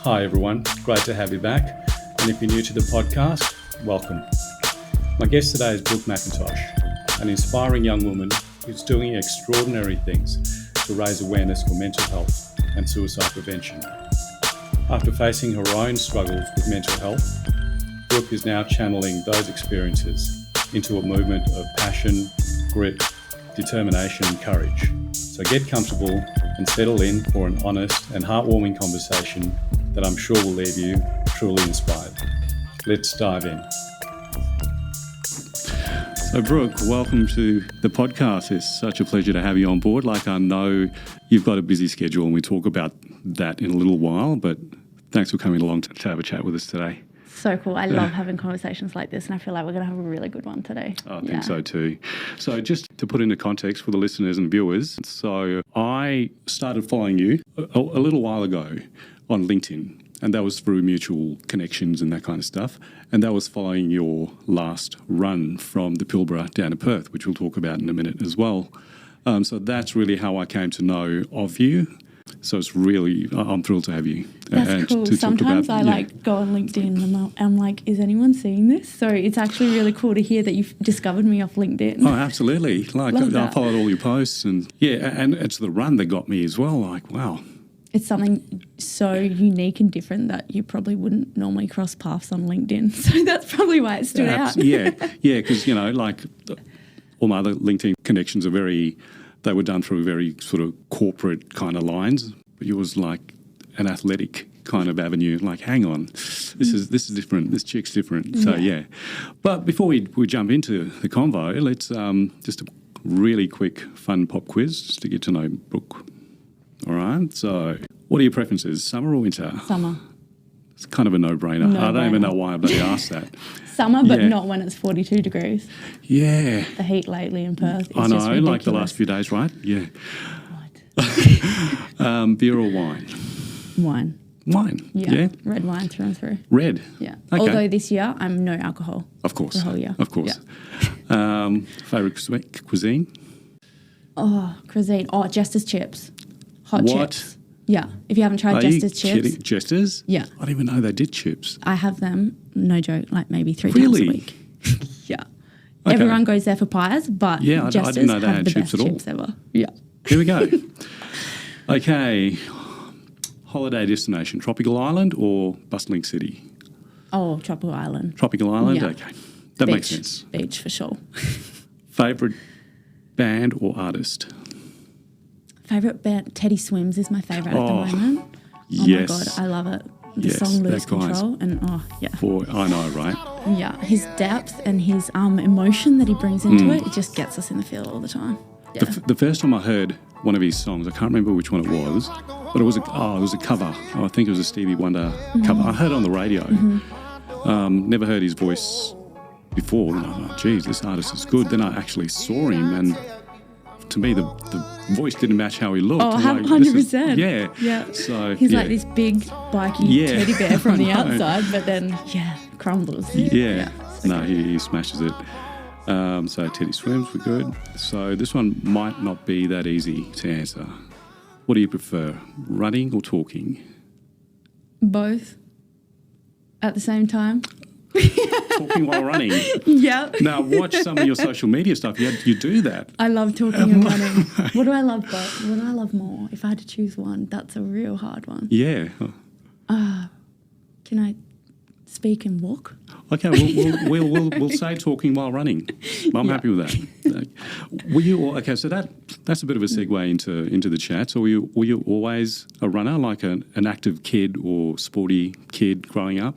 Hi everyone, great to have you back. And if you're new to the podcast, welcome. My guest today is Brooke McIntosh, an inspiring young woman who's doing extraordinary things to raise awareness for mental health and suicide prevention. After facing her own struggles with mental health, Brooke is now channeling those experiences into a movement of passion, grit, determination and courage. So get comfortable and settle in for an honest and heartwarming conversation that I'm sure will leave you truly inspired. Let's dive in. So Brooke, welcome to the podcast. It's such a pleasure to have you on board. I know you've got a busy schedule and we talk about that in a little while, but thanks for coming along to have a chat with us today. So cool. I love having conversations like this and I feel like we're going to have a really good one today. I think so too. So just to put into context for the listeners and viewers, so I started following you a little while ago on LinkedIn, and that was through mutual connections and that kind of stuff, and that was following your last run from the Pilbara down to Perth, which we'll talk about in a minute as well. So that's really how I came to know of you. So it's really, I'm thrilled to have you. That's cool. Sometimes I go on LinkedIn and I'm like, is anyone seeing this? So it's actually really cool to hear that you've discovered me off LinkedIn. Oh, absolutely. I followed all your posts and it's the run that got me as well. Wow. It's something so unique and different that you probably wouldn't normally cross paths on LinkedIn. So that's probably why it stood out. Because, all my other LinkedIn connections are they were done through very sort of corporate kind of lines, but yours like an athletic kind of avenue. Hang on, this is different. This chick's different. So But before we jump into the convo, let's just a really quick fun pop quiz just to get to know Brooke. All right. So, what are your preferences, summer or winter? Summer. It's kind of a no-brainer. I don't even know why I bloody asked that. Summer, but not when it's 42 degrees. Yeah. The heat lately in Perth is I know, just ridiculous. the last few days, right? Yeah. What? Beer or wine? Wine. Wine? Yeah. Red wine through and through. Red? Yeah. Okay. Although this year, I'm no alcohol. Of course. The whole year. Of course. Yeah. Favourite cuisine? Oh, cuisine. Oh, Jester's chips. Hot what? chips. Yeah. If you haven't tried Jester's chips. Kidding? Jester's? Yeah. I didn't even know they did chips. I have them, no joke, maybe 3 times a week. Yeah. Okay. Everyone goes there for pies, but Jester's I didn't know they have had the chips best at all. chips ever. Yeah. Here we go. Okay. Holiday destination, tropical island or bustling city? Oh, tropical island. Tropical island? Yeah. Okay. That makes sense. Beach for sure. Favourite band or artist? Favourite band, Teddy Swims is my favourite at the moment. Oh yes. my God, I love it. The song Lose Control and Boy, I know, right? Yeah, his depth and his emotion that he brings into it just gets us in the field all the time. Yeah. The first time I heard one of his songs, I can't remember which one it was, but it was a cover. I think it was a Stevie Wonder cover. I heard it on the radio. Never heard his voice before. And I thought, geez, this artist is good. Then I actually saw him and to me, the voice didn't match how he looked. Oh, 100%. Yeah. So he's like this big, bikey teddy bear from the outside, but then, crumbles. Yeah. No, he smashes it. So Teddy Swims, we're good. So this one might not be that easy to answer. What do you prefer, running or talking? Both. At the same time. Talking while running. Yeah. Now watch some of your social media stuff. You do that. I love talking and running. What do I love more? If I had to choose one, that's a real hard one. Yeah. Can I speak and walk? Okay, we'll say talking while running. I'm happy with that. Were you okay? So that's a bit of a segue into the chat. So were you always a runner, like an active kid or sporty kid growing up?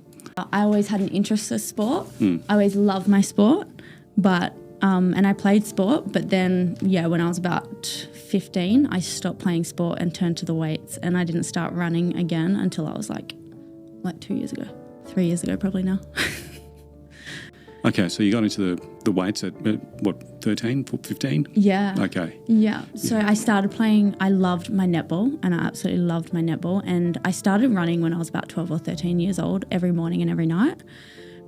I always had an interest in sport. I always loved my sport, but and I played sport. But then, when I was about 15, I stopped playing sport and turned to the weights, and I didn't start running again until I was like 2 years ago, 3 years ago, probably now. Okay, so you got into the weights at, 13, 15? Yeah. Okay. Yeah. So I started playing, I loved my netball, and I absolutely loved my netball. And I started running when I was about 12 or 13 years old, every morning and every night.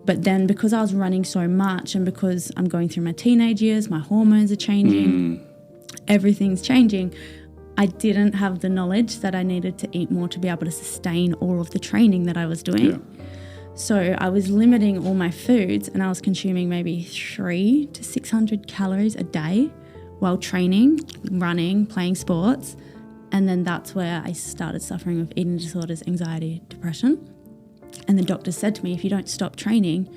But then because I was running so much and because I'm going through my teenage years, my hormones are changing, everything's changing, I didn't have the knowledge that I needed to eat more to be able to sustain all of the training that I was doing. Yeah. So I was limiting all my foods and I was consuming maybe 300 to 600 calories a day while training, running, playing sports. And then that's where I started suffering with eating disorders, anxiety, depression. And the doctor said to me, if you don't stop training,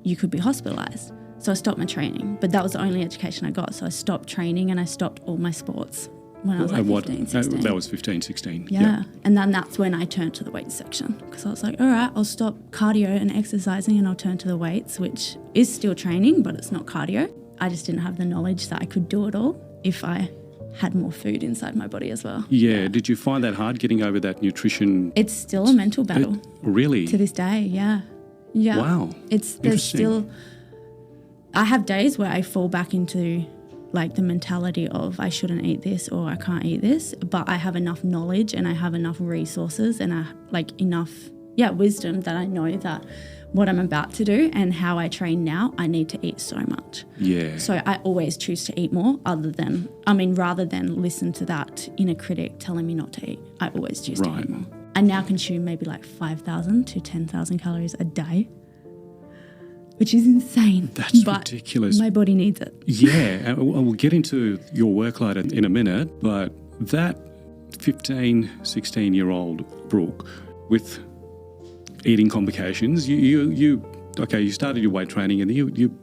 you could be hospitalised. So I stopped my training, but that was the only education I got. So I stopped training and I stopped all my sports when I was like 15, 16. That was 15, 16. Yeah. And then that's when I turned to the weights section because I was like, all right, I'll stop cardio and exercising and I'll turn to the weights, which is still training, but it's not cardio. I just didn't have the knowledge that I could do it all if I had more food inside my body as well. Yeah. Did you find that hard getting over that nutrition? It's still a mental battle. Really? To this day, yeah. Yeah. Wow. There's still, I have days where I fall back into like the mentality of I shouldn't eat this or I can't eat this, but I have enough knowledge and I have enough resources and enough wisdom that I know that what I'm about to do and how I train now, I need to eat so much. Yeah. So I always choose to eat more rather than listen to that inner critic telling me not to eat. I always choose to eat more. I now consume maybe like 5,000 to 10,000 calories a day, which is insane. That's ridiculous. My body needs it. Yeah, and we'll get into your workload in a minute, but that 15, 16-year-old Brooke with eating complications, you started your weight training and you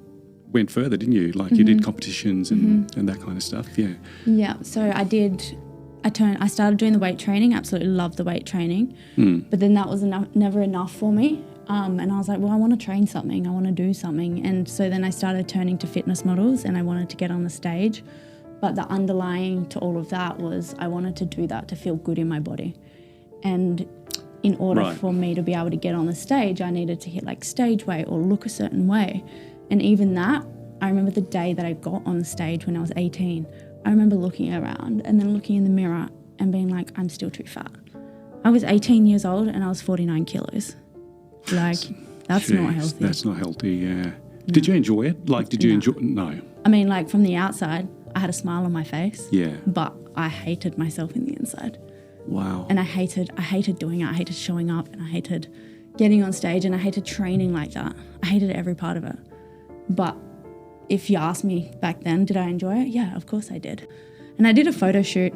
went further, didn't you? Like you did competitions and that kind of stuff, yeah. Yeah, so I started doing the weight training, absolutely loved the weight training, but then that was never enough for me. And I was like, well, I want to train something. I want to do something. And so then I started turning to fitness models and I wanted to get on the stage. But the underlying to all of that was I wanted to do that to feel good in my body. And in order for me to be able to get on the stage, I needed to hit like stage weight or look a certain way. And even that, I remember the day that I got on the stage when I was 18, I remember looking around and then looking in the mirror and being like, I'm still too fat. I was 18 years old and I was 49 kilos. Like, that's not healthy. That's not healthy, yeah. No. Did you enjoy it? Like, did you enjoy it? No. I mean, like, from the outside, I had a smile on my face. Yeah. But I hated myself in the inside. Wow. And I hated doing it. I hated showing up and I hated getting on stage and I hated training like that. I hated every part of it. But if you asked me back then, did I enjoy it? Yeah, of course I did. And I did a photo shoot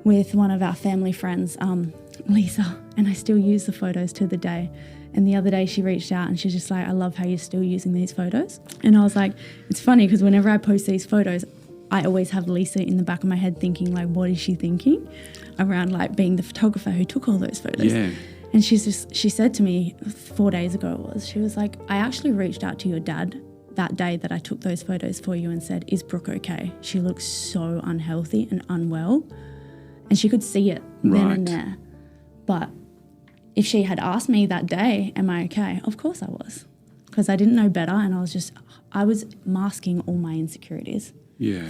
with one of our family friends, Lisa, and I still use the photos to the day. And the other day she reached out and she's just like, I love how you're still using these photos. And I was like, it's funny because whenever I post these photos, I always have Lisa in the back of my head thinking like, what is she thinking around like being the photographer who took all those photos? Yeah. And she said to me 4 days ago she was like, I actually reached out to your dad that day that I took those photos for you and said, is Brooke okay? She looks so unhealthy and unwell. And she could see it then and there. But if she had asked me that day, am I okay? Of course I was. Because I didn't know better and I was masking all my insecurities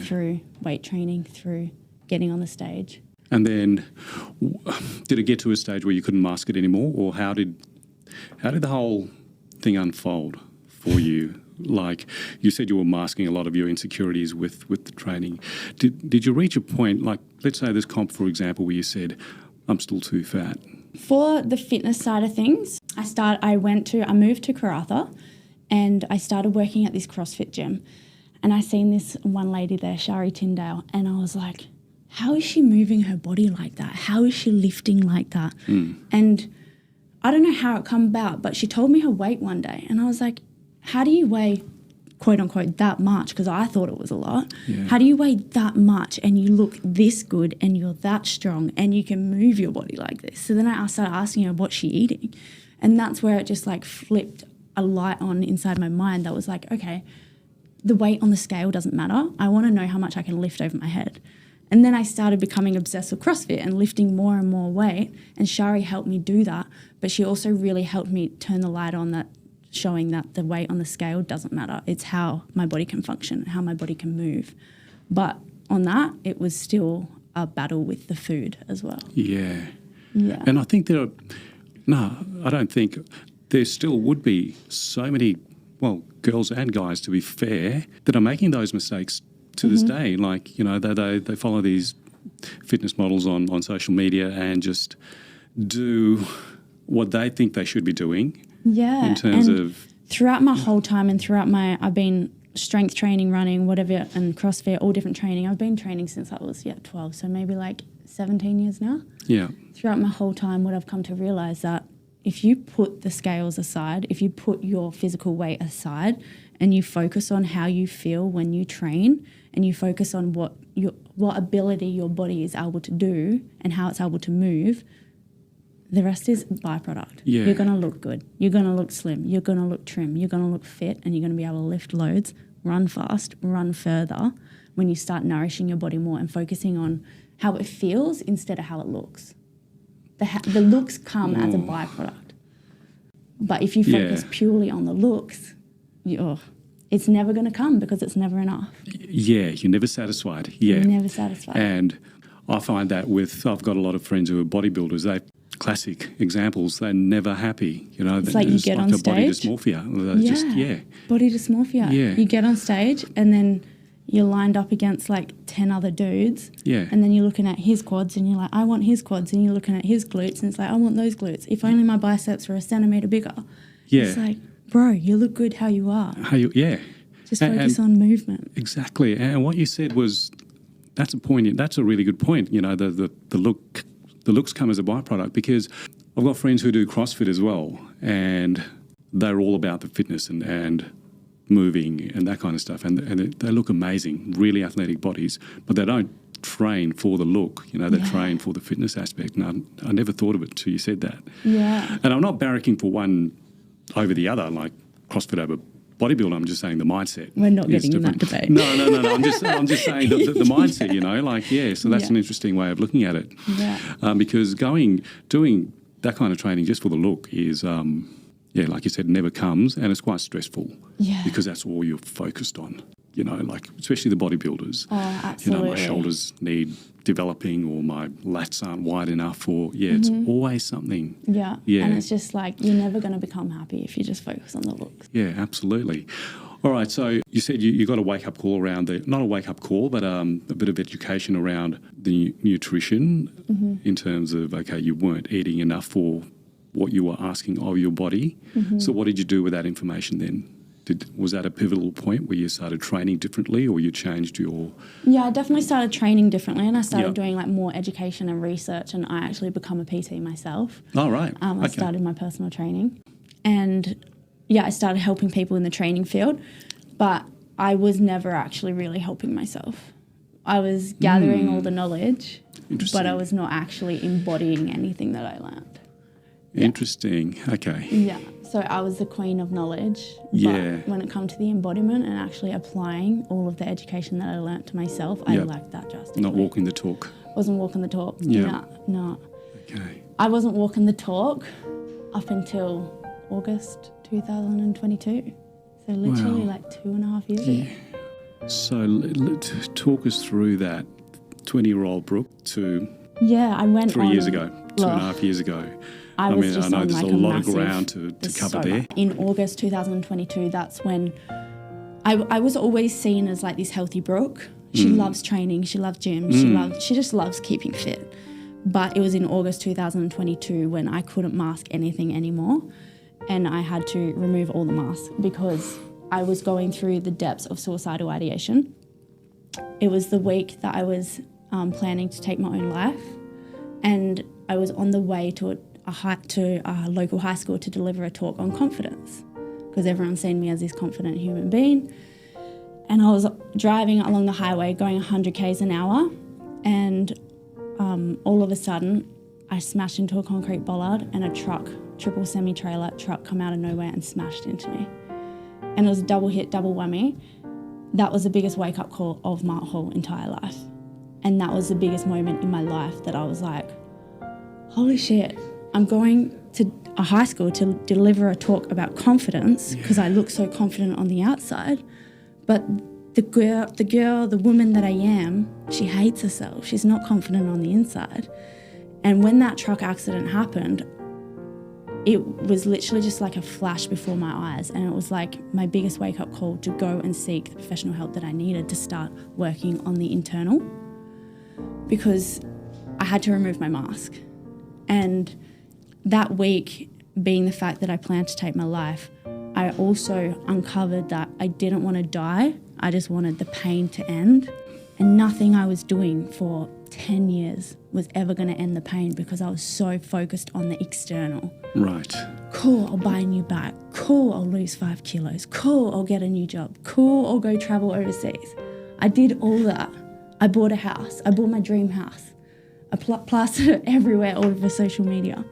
through weight training, through getting on the stage. And then did it get to a stage where you couldn't mask it anymore, or how did the whole thing unfold for you? Like you said, you were masking a lot of your insecurities with the training. Did you reach a point, like let's say this comp, for example, where you said, I'm still too fat? For the fitness side of things, I moved to Karratha and I started working at this CrossFit gym. And I seen this one lady there, Shari Tyndale, and I was like, how is she moving her body like that? How is she lifting like that? And I don't know how it come about, but she told me her weight one day. And I was like, how do you weigh, quote unquote, that much? Because I thought it was a lot. Yeah. How do you weigh that much and you look this good and you're that strong and you can move your body like this? So then I started asking her what's she eating. And that's where it just like flipped a light on inside my mind that was like, okay, the weight on the scale doesn't matter. I want to know how much I can lift over my head. And then I started becoming obsessed with CrossFit and lifting more and more weight. And Shari helped me do that. But she also really helped me turn the light on that, showing that the weight on the scale doesn't matter. It's how my body can function, how my body can move. But on that, it was still a battle with the food as well. Yeah. Yeah. And I think I don't think there still would be so many, girls and guys, to be fair, that are making those mistakes to this day. Like, they follow these fitness models on social media and just do what they think they should be doing. Yeah. In terms of throughout my whole time and I've been strength training, running, whatever, and CrossFit, all different training. I've been training since I was 12, so maybe like 17 years now. Yeah. Throughout my whole time, what I've come to realise that if you put the scales aside, if you put your physical weight aside and you focus on how you feel when you train and you focus on what ability your body is able to do and how it's able to move, the rest is byproduct. Yeah. You're going to look good. You're going to look slim. You're going to look trim. You're going to look fit, and you're going to be able to lift loads, run fast, run further when you start nourishing your body more and focusing on how it feels instead of how it looks. The looks come as a byproduct. But if you focus purely on the looks, it's never going to come because it's never enough. Yeah, you're never satisfied. Yeah. You're never satisfied. And I find that I've got a lot of friends who are bodybuilders, classic examples, they're never happy. It's like you get on stage. Body dysmorphia. Body dysmorphia. Yeah. You get on stage and then you're lined up against like 10 other dudes. Yeah. And then you're looking at his quads and you're like, I want his quads. And you're looking at his glutes and it's like, I want those glutes. If only my biceps were a centimetre bigger. Yeah. It's like, bro, you look good how you are. Just focus on movement. Exactly. And what you said was, that's a really good point. The looks come as a byproduct, because I've got friends who do CrossFit as well, and they're all about the fitness and moving and that kind of stuff, and they look amazing, really athletic bodies, but they don't train for the look, they train for the fitness aspect. And I never thought of it until you said that. Yeah. And I'm not barracking for one over the other, like CrossFit over bodybuilding. I'm just saying the mindset. We're not getting in that debate. No. I'm just saying the mindset. So that's an interesting way of looking at it. Yeah. Because doing that kind of training just for the look is, like you said, never comes, and it's quite stressful. Yeah. Because that's all you're focused on. Especially the bodybuilders. Oh, absolutely. My shoulders need developing, or my lats aren't wide enough, or it's always something. Yeah. And it's just like, you're never going to become happy if you just focus on the looks. Yeah, absolutely. All right, so you said you got a wake-up call around not a wake-up call, but a bit of education around the nutrition in terms of, you weren't eating enough for what you were asking of your body. So what did you do with that information then? Was that a pivotal point where you started training differently, or you changed your... Yeah, I definitely started training differently, and I started doing more education and research, and I actually become a PT myself. Oh, right. I started my personal training, and I started helping people in the training field, but I was never actually really helping myself. I was gathering all the knowledge, but I was not actually embodying anything that I learned. Interesting. Okay. Yeah. So I was the queen of knowledge. But when it comes to the embodiment and actually applying all of the education that I learnt to myself, I lacked that drastically. Not walking the talk. Wasn't walking the talk. Yeah. No. Okay. I wasn't walking the talk up until August 2022. So literally 2.5 years ago. So talk us through that 20-year-old Brooke to I went 3 years ago, 2.5 years ago. I know there's a lot of ground to cover there. In August 2022, that's when I was always seen as this healthy Brooke. She loves training, she loves gym, she just loves keeping fit. But it was in August 2022 when I couldn't mask anything anymore, and I had to remove all the masks because I was going through the depths of suicidal ideation. It was the week that I was planning to take my own life, and I was on the way to a local high school to deliver a talk on confidence, because everyone's seen me as this confident human being. And I was driving along the highway going 100 k's an hour, and all of a sudden I smashed into a concrete bollard, and a triple semi-trailer truck come out of nowhere and smashed into me. And it was a double hit, double whammy. That was the biggest wake-up call of my whole entire life. And that was the biggest moment in my life that I was like, holy shit, I'm going to a high school to deliver a talk about confidence because I look so confident on the outside. But the woman that I am, she hates herself. She's not confident on the inside. And when that truck accident happened, it was literally just like a flash before my eyes. And it was like my biggest wake-up call to go and seek the professional help that I needed to start working on the internal. because I had to remove my mask. And that week, being the fact that I planned to take my life, I also uncovered that I didn't want to die. I just wanted the pain to end. And nothing I was doing for 10 years was ever going to end the pain because I was so focused on the external. Right. Cool, I'll buy a new bag. Cool, I'll lose 5 kilos. Cool, I'll get a new job. Cool, I'll go travel overseas. I did all that. I bought a house. I bought my dream house. I plastered it everywhere all over social media.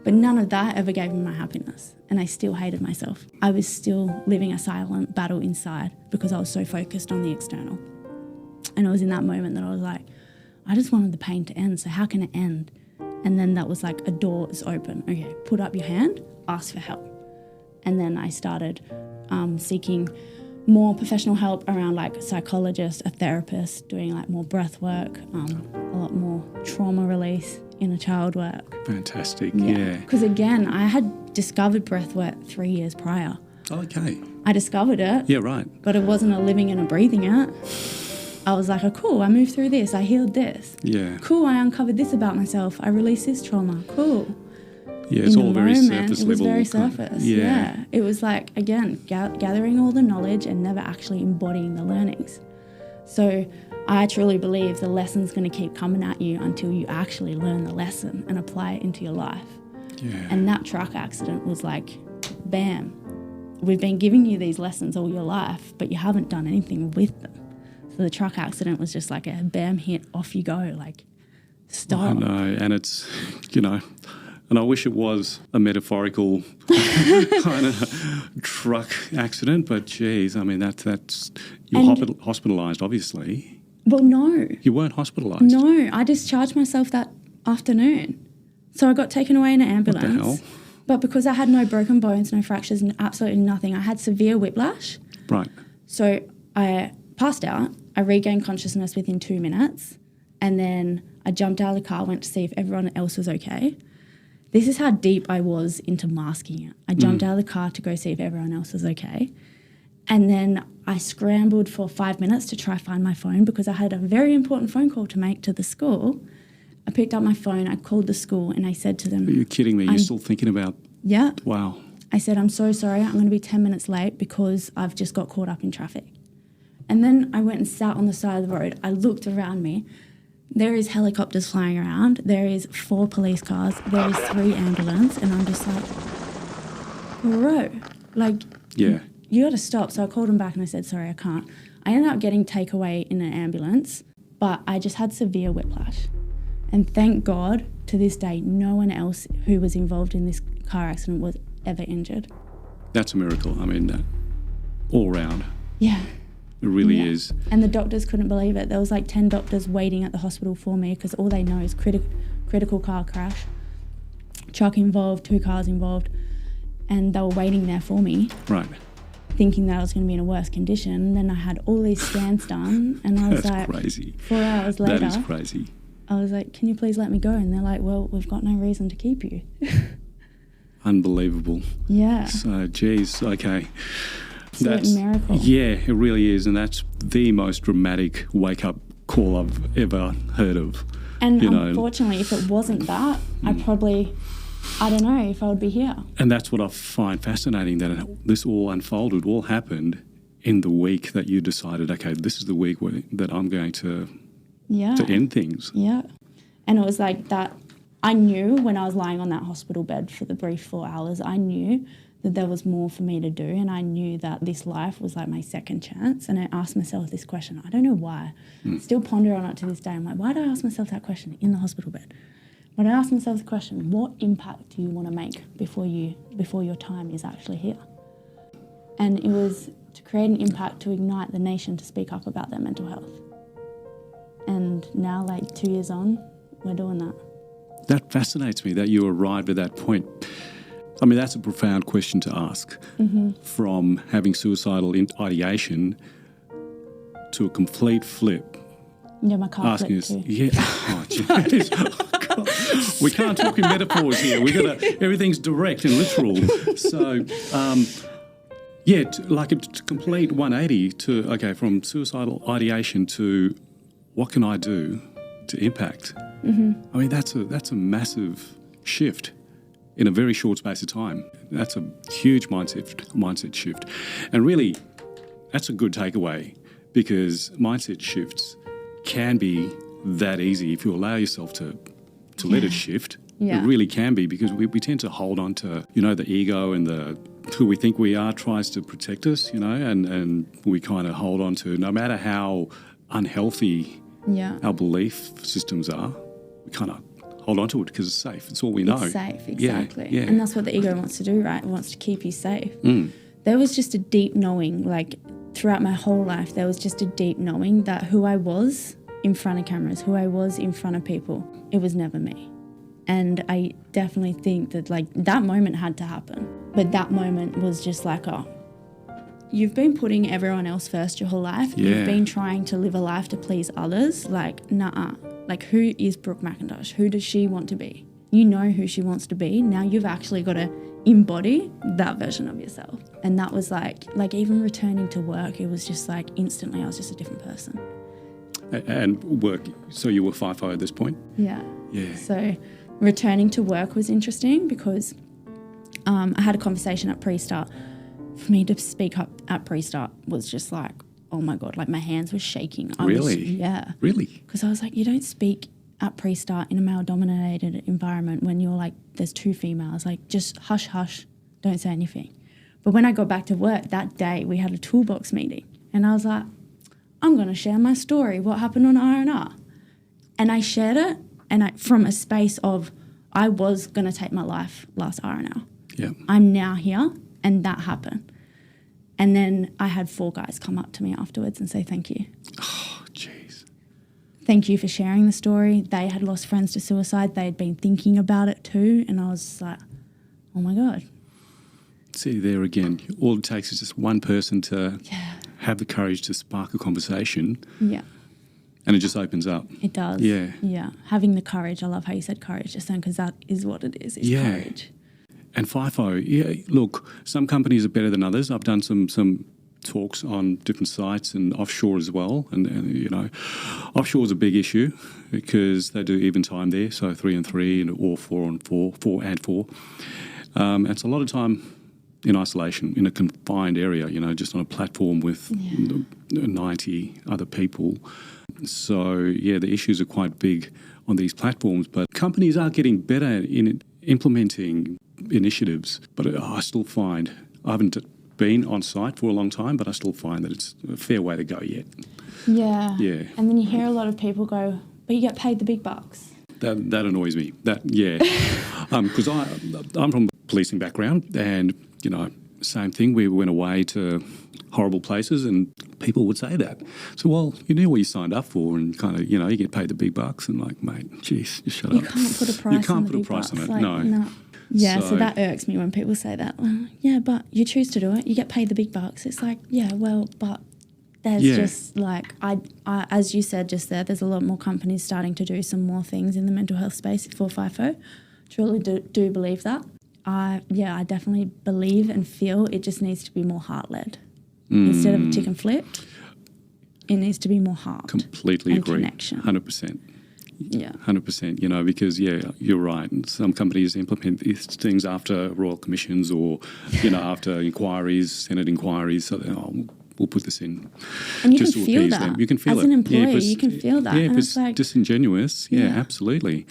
But none of that ever gave me my happiness. And I still hated myself. I was still living a silent battle inside because I was so focused on the external. And it was in that moment that I was like, I just wanted the pain to end, so how can it end? And then that was like a door is open. Okay, put up your hand, ask for help. And then I started seeking more professional help around like a psychologist, a therapist, doing like more breath work, a lot more trauma release, inner child work. Fantastic, yeah. Because again, I had discovered breath work 3 years prior. Okay. I discovered it. Yeah, right. But it wasn't a living and a breathing it. I was like, oh, cool, I moved through this, I healed this. Yeah. Cool, I uncovered this about myself, I released this trauma, cool. Yeah, it's all very surface level. It was very surface, yeah. It was like, again, gathering all the knowledge and never actually embodying the learnings. So I truly believe the lesson's going to keep coming at you until you actually learn the lesson and apply it into your life. Yeah. And that truck accident was like, bam, we've been giving you these lessons all your life, but you haven't done anything with them. So the truck accident was just like a bam hit, off you go, like, stop. I know, and it's, you know, and I wish it was a metaphorical kind of truck accident, but geez, I mean, that's you were hospitalised, obviously. Well, no. You weren't hospitalised? No, I discharged myself that afternoon. So I got taken away in an ambulance. What the hell? But because I had no broken bones, no fractures, absolutely nothing, I had severe whiplash. Right. So I passed out. I regained consciousness within 2 minutes. And then I jumped out of the car, went to see if everyone else was okay. This is how deep I was into masking it. I jumped out of the car to go see if everyone else was okay. And then I scrambled for 5 minutes to try find my phone because I had a very important phone call to make to the school. I picked up my phone, I called the school, and I said to them... Are you kidding me? You're still thinking about... Yeah. Wow. I said, I'm so sorry, I'm going to be 10 minutes late because I've just got caught up in traffic. And then I went and sat on the side of the road. I looked around me. There is helicopters flying around. There is 4 police cars. There is 3 ambulances. And I'm just like, bro, like, yeah, you got to stop. So I called him back and I said, sorry, I can't. I ended up getting takeaway in an ambulance, but I just had severe whiplash. And thank God, to this day, no one else who was involved in this car accident was ever injured. That's a miracle. I mean, all round. Yeah. It really is. And the doctors couldn't believe it. There was like 10 doctors waiting at the hospital for me because all they know is critical car crash, truck involved, 2 cars involved, and they were waiting there for me. Right. Thinking that I was going to be in a worse condition. And then I had all these scans done and I was That's like, crazy. 4 hours later. That is crazy. I was like, can you please let me go? And they're like, well, we've got no reason to keep you. Unbelievable. Yeah. So, geez, okay. That's a miracle. Yeah, it really is. And that's the most dramatic wake-up call I've ever heard of. And unfortunately, if it wasn't that, I don't know if I would be here. And that's what I find fascinating, that this all unfolded, all happened in the week that you decided, okay, this is the week that I'm going to end things. Yeah. And it was like that. I knew when I was lying on that hospital bed for the brief 4 hours, I knew that there was more for me to do, and I knew that this life was like my second chance. And I asked myself this question. I don't know why. Still ponder on it to this day. I'm like, why did I ask myself that question in the hospital bed? When I asked myself the question, what impact do you want to make before your time is actually here? And it was to create an impact to ignite the nation to speak up about their mental health. And now, like 2 years on, we're doing that. That fascinates me that you arrived at that point. I mean, that's a profound question to ask. From having suicidal ideation to a complete flip. Yeah, my car flipped too. Yeah. Oh, geez. Oh, God. We can't talk in metaphors here. Everything's direct and literal. So, like a complete 180 to, okay, from suicidal ideation to what can I do to impact. I mean, that's a massive shift in a very short space of time. That's a huge mindset shift. And really, that's a good takeaway, because mindset shifts can be that easy if you allow yourself to let it shift. It really can be, because we tend to hold on to, the ego and who we think we are tries to protect us, and we kind of hold on to, no matter how unhealthy our belief systems are, we kind of hold on to it because it's safe. It's all we know. It's safe, exactly. Yeah. And that's what the ego wants to do, right? It wants to keep you safe. There was just a deep knowing, like throughout my whole life, there was just a deep knowing that who I was in front of cameras, who I was in front of people, it was never me. And I definitely think that like that moment had to happen. But that moment was just like, oh, you've been putting everyone else first your whole life. Yeah. You've been trying to live a life to please others. Like, nah. Like, who is Brooke McIntosh? Who does she want to be? You know who she wants to be. Now you've actually got to embody that version of yourself. And that was like even returning to work, it was just like instantly I was just a different person. And work, so you were FIFO at this point? Yeah. Yeah. So returning to work was interesting because I had a conversation at pre-start. For me to speak up at pre-start was just like, oh my God, like my hands were shaking. Really? Yeah. Really? Because I was like, you don't speak at pre-start in a male-dominated environment when you're like, there's two females, like just hush, hush, don't say anything. But when I got back to work that day, we had a toolbox meeting and I was like, I'm going to share my story, what happened on R&R. And I shared it and from a space of, I was going to take my life last R&R. Yeah. I'm now here and that happened. And then I had 4 guys come up to me afterwards and say thank you. Oh, jeez. Thank you for sharing the story. They had lost friends to suicide. They had been thinking about it too. And I was just like, oh my God. See, there again, all it takes is just one person to have the courage to spark a conversation. Yeah. And it just opens up. It does. Yeah. Yeah. Having the courage. I love how you said courage just then because that is what it is courage. And FIFO, look, some companies are better than others. I've done some talks on different sites and offshore as well. And offshore is a big issue because they do even time there, so 3 and 3 or 4 and 4, 4 and 4. And it's a lot of time in isolation, in a confined area, just on a platform with 90 other people. So, the issues are quite big on these platforms, but companies are getting better in implementing initiatives. But I still find, I haven't been on site for a long time, but I still find that it's a fair way to go yet. Yeah. Yeah. And then you hear a lot of people go, but you get paid the big bucks. That annoys me. Because I'm from a policing background and, same thing. We went away to horrible places and people would say that. So, well, you knew what you signed up for and kind of, you get paid the big bucks and like, mate, jeez, just shut up. You can't put a price on You can't the put a big price on bucks. it, Like, no. Yeah, so that irks me when people say that. Well, yeah, but you choose to do it. You get paid the big bucks. It's like, yeah, well, but there's just like, I as you said just there, there's a lot more companies starting to do some more things in the mental health space for FIFO. Truly do believe that. I definitely believe and feel it just needs to be more heart-led. Instead of a chicken flip, it needs to be more heart. Completely and agree. Connection. 100%. Yeah. 100%, because, you're right. And some companies implement these things after royal commissions or, after inquiries, Senate inquiries. So we'll put this in. And you just can to feel appease that. them. You can feel As it. an employee, you can feel that. Yeah, and if it's like disingenuous, absolutely.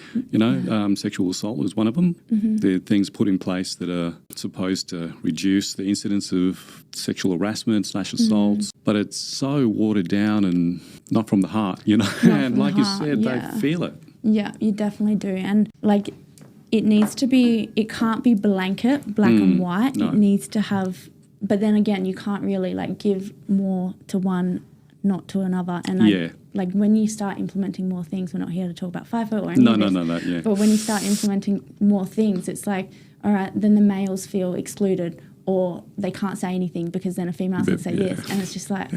Sexual assault is one of them. Mm-hmm. There are things put in place that are supposed to reduce the incidence of sexual harassment / assaults, but it's so watered down and not from the heart, and like you said, they feel it. Yeah, you definitely do. And like it needs to be, it can't be blanket, black and white. No. It needs to have, but then again, you can't really like give more to one, not to another. And like when you start implementing more things, we're not here to talk about FIFO or anything. But when you start implementing more things, it's like, all right, then the males feel excluded or they can't say anything because then a female can say this. And it's just like,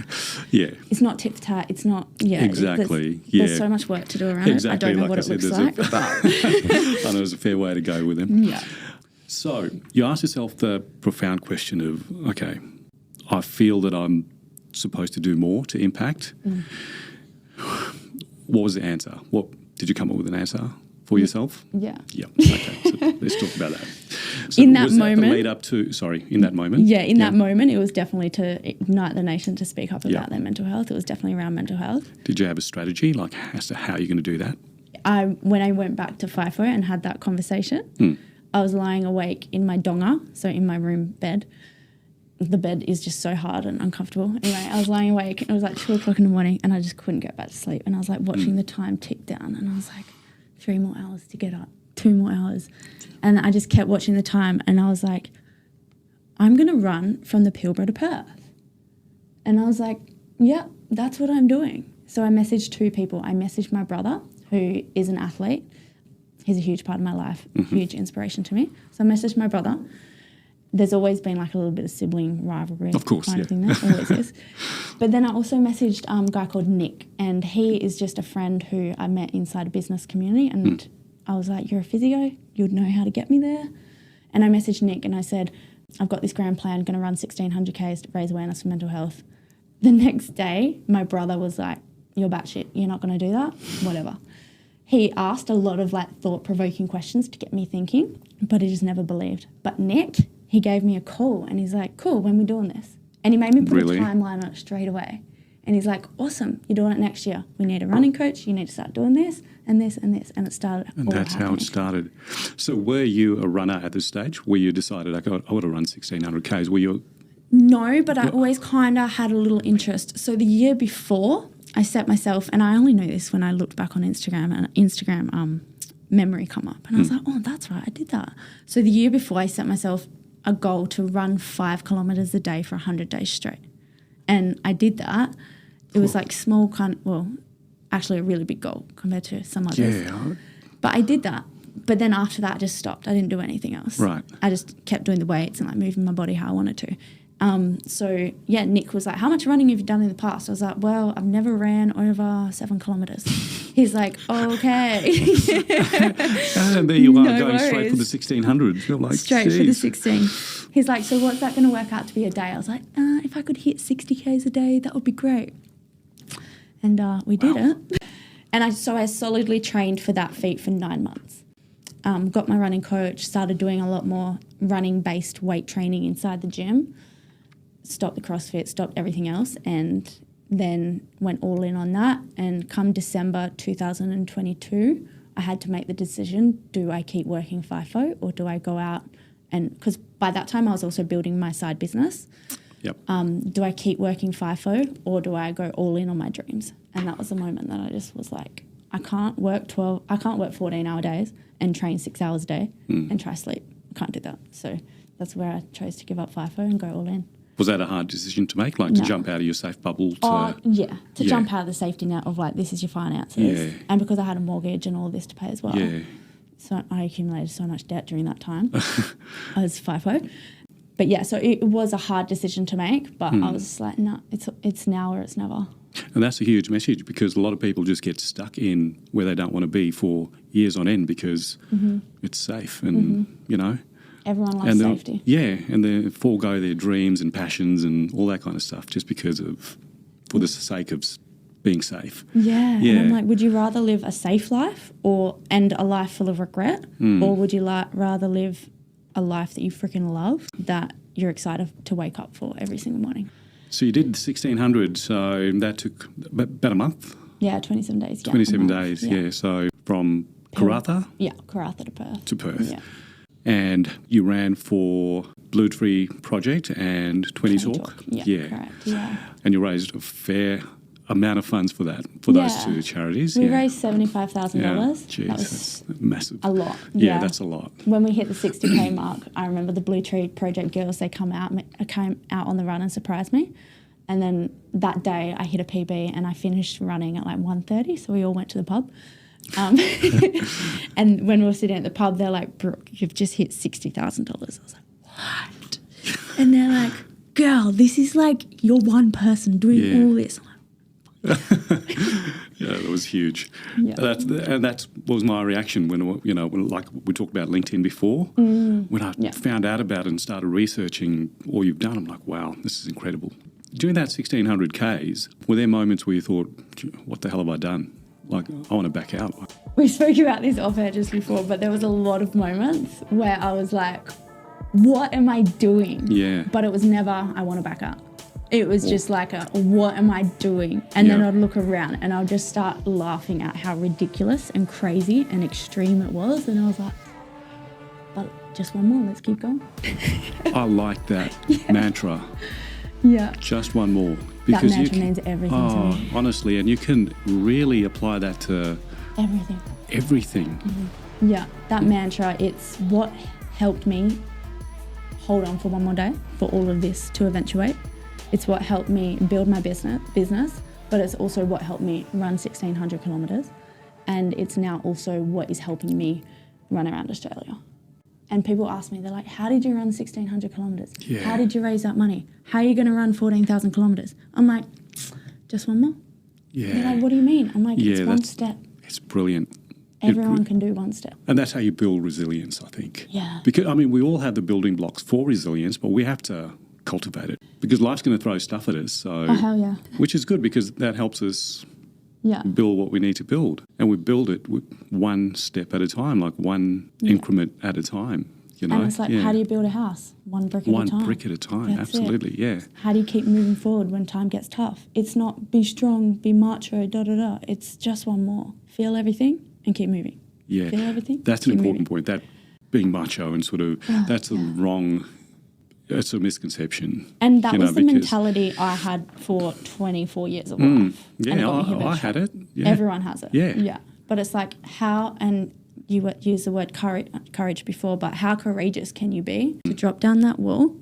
it's not tit for tat. It's not, Exactly. There's so much work to do around it. I don't know what it looks like. But I know there's a fair way to go with them. Yeah. So you ask yourself the profound question of, okay, I feel that I'm supposed to do more to impact. What was the answer? What Did you come up with an answer for yourself? Yeah. Yeah. Okay. So let's talk about that. So In that was moment, that the lead up to? Sorry, in that moment. Yeah, in that moment, it was definitely to ignite the nation to speak up about their mental health. It was definitely around mental health. Did you have a strategy, like as to how you're going to do that? When I went back to FIFO and had that conversation, I was lying awake in my donga, so in my room bed. The bed is just so hard and uncomfortable. Anyway, I was lying awake and it was like 2 o'clock in the morning and I just couldn't get back to sleep. And I was like watching the time tick down and I was like, 3 more hours to get up, 2 more hours. And I just kept watching the time and I was like, I'm going to run from the Pilbara to Perth. And I was like, yeah, that's what I'm doing. So I messaged 2 people. I messaged my brother, who is an athlete. He's a huge part of my life, huge inspiration to me. So I messaged my brother. There's always been like a little bit of sibling rivalry. Of course, kind of thing there, always is. But then I also messaged a guy called Nick, and he is just a friend who I met inside a business community, and I was like, you're a physio, you'd know how to get me there. And I messaged Nick and I said, I've got this grand plan, going to run 1,600 Ks to raise awareness for mental health. The next day, my brother was like, you're batshit, you're not going to do that, whatever. He asked a lot of like thought-provoking questions to get me thinking, but he just never believed. But Nick, he gave me a call and he's like, cool, when we doing this? And he made me put a timeline on it straight away. And he's like, awesome, you're doing it next year. We need a running coach, you need to start doing this and this and this. And it started And that's how it started. So were you a runner at this stage? Where you decided, I want to run 1,600 Ks? Were you? No, but I always kind of had a little interest. So the year before, I set myself, and I only knew this when I looked back on Instagram, and Instagram memory come up. And I was like, oh, that's right, I did that. So the year before, I set myself a goal to run 5 kilometres a day for 100 days straight. And I did that. It was like small actually a really big goal compared to some others. Yeah. But I did that. But then after that, I just stopped. I didn't do anything else. Right. I just kept doing the weights and like moving my body how I wanted to. Nick was like, how much running have you done in the past? I was like, well, I've never ran over 7 kilometres. He's like, okay. And there you are, No going straight worries. for the 1,600. You're like, Straight geez. for the 16. He's like, so what's that going to work out to be a day? I was like, if I could hit 60 Ks a day, that would be great. And we did it. And I solidly trained for that feat for 9 months. Got my running coach, started doing a lot more running-based weight training inside the gym, stopped the CrossFit, stopped everything else, and then went all in on that. And come December 2022, I had to make the decision, do I keep working FIFO or do I go out? And because by that time I was also building my side business. Yep. Do I keep working FIFO or do I go all in on my dreams? And that was the moment that I just was like, I can't work 14-hour days and train 6 hours a day and try sleep. I can't do that. So that's where I chose to give up FIFO and go all in. Was that a hard decision to make, like to jump out of your safe bubble? To jump out of the safety net of like, this is your finances. Yeah. And because I had a mortgage and all this to pay as well. Yeah. So I accumulated so much debt during that time as FIFO. But yeah, so it was a hard decision to make, but I was just like, no, it's now or it's never. And that's a huge message, because a lot of people just get stuck in where they don't want to be for years on end because it's safe and, you know. Everyone loves safety. Yeah, and they forego their dreams and passions and all that kind of stuff just for the sake of being safe. Yeah. And I'm like, would you rather live a safe life and a life full of regret, or would you rather live a life that you freaking love, that you're excited to wake up for every single morning? So you did the 1,600, so that took about a month? Yeah, 27 days. 27 days, yeah. So from Karratha? Yeah, Karratha to Perth. Yeah. And you ran for Blue Tree Project and 20 Talk? Yeah, correct, yeah. And you raised a fair amount of funds for that, for those two charities. We raised $75,000. Geez, that was that's massive. a lot. Yeah, that's a lot. When we hit the 60K mark, I remember the Blue Tree Project girls, they came out on the run and surprised me. And then that day I hit a PB and I finished running at like 1:30, so we all went to the pub. And when we were sitting at the pub, they're like, Brooke, you've just hit $60,000. I was like, what? And they're like, girl, this is like you're one person doing all this. I'm like, yeah, that was huge. Yeah. That was my reaction when like we talked about LinkedIn before. When I found out about it and started researching all you've done, I'm like, wow, this is incredible. During that 1,600 Ks, were there moments where you thought, what the hell have I done? Like, I want to back out. We spoke about this off air just before, but there was a lot of moments where I was like, what am I doing? Yeah. But it was never, I want to back up. It was just like what am I doing? And then I'd look around and I'd just start laughing at how ridiculous and crazy and extreme it was. And I was like, but just one more, let's keep going. I like that mantra. Yeah. Just one more. Because that mantra means everything to me. Honestly, and you can really apply that to everything. Mm-hmm. Yeah, that mantra, it's what helped me hold on for one more day for all of this to eventuate. It's what helped me build my business, but it's also what helped me run 1,600 kilometres. And it's now also what is helping me run around Australia. And people ask me, they're like, how did you run 1,600 kilometres? Yeah. How did you raise that money? How are you going to run 14,000 kilometres? I'm like, just one more. Yeah. They're like, what do you mean? I'm like, it's one step. It's brilliant. Everyone can do one step. And that's how you build resilience, I think. Yeah. Because, I mean, we all have the building blocks for resilience, but we have to cultivate it because life's going to throw stuff at us. So, hell yeah. Which is good because that helps us yeah. build what we need to build. And we build it with one step at a time, like one increment at a time. You know? And it's like, how do you build a house? One brick at a time. One brick at a time, That's absolutely, yeah. How do you keep moving forward when time gets tough? It's not be strong, be macho, da-da-da. It's just one more. Feel everything and keep moving. Yeah. Feel everything. That's an important point, that being macho and sort of, that's the wrong, it's a misconception. And that was the mentality I had for 24 years of life. Yeah, I had it. Yeah. Everyone has it. Yeah. Yeah. But it's like how, and you used the word courage before, but how courageous can you be to drop down that wall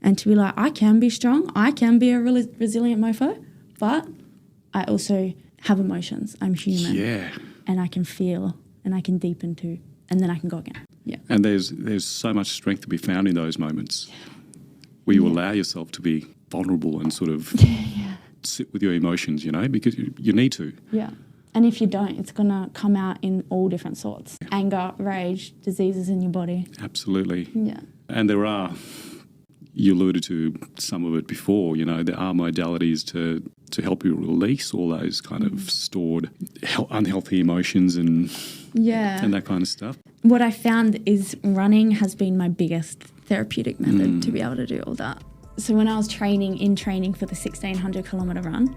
and to be like, I can be strong, I can be a really resilient mofo, but I also have emotions. I'm human. Yeah. And I can feel and I can deepen too, and then I can go again. Yeah. And there's so much strength to be found in those moments where you allow yourself to be vulnerable and sort of sit with your emotions, you know, because you need to. Yeah. And if you don't, it's going to come out in all different sorts. Anger, rage, diseases in your body. Absolutely. Yeah. And there are, you alluded to some of it before, you know, there are modalities to help you release all those kind of stored unhealthy emotions and that kind of stuff. What I found is running has been my biggest therapeutic method to be able to do all that. So when I was training for the 1,600 kilometre run,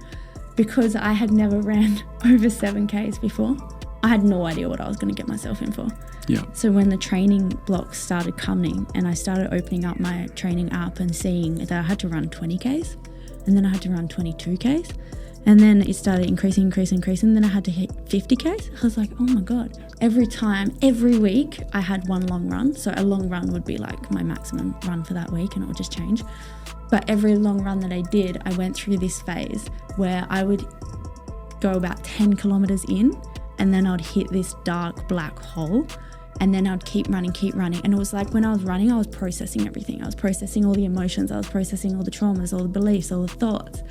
because I had never ran over 7Ks before, I had no idea what I was going to get myself in for. Yeah. So when the training blocks started coming and I started opening up my training app and seeing that I had to run 20Ks and then I had to run 22Ks and then it started increasing, and then I had to hit 50Ks. I was like, oh my God. Every week I had one long run. So a long run would be like my maximum run for that week and it would just change. But every long run that I did, I went through this phase where I would go about 10 kilometres in and then I'd hit this dark black hole and then I'd keep running. And it was like when I was running, I was processing everything. I was processing all the emotions. I was processing all the traumas, all the beliefs, all the thoughts.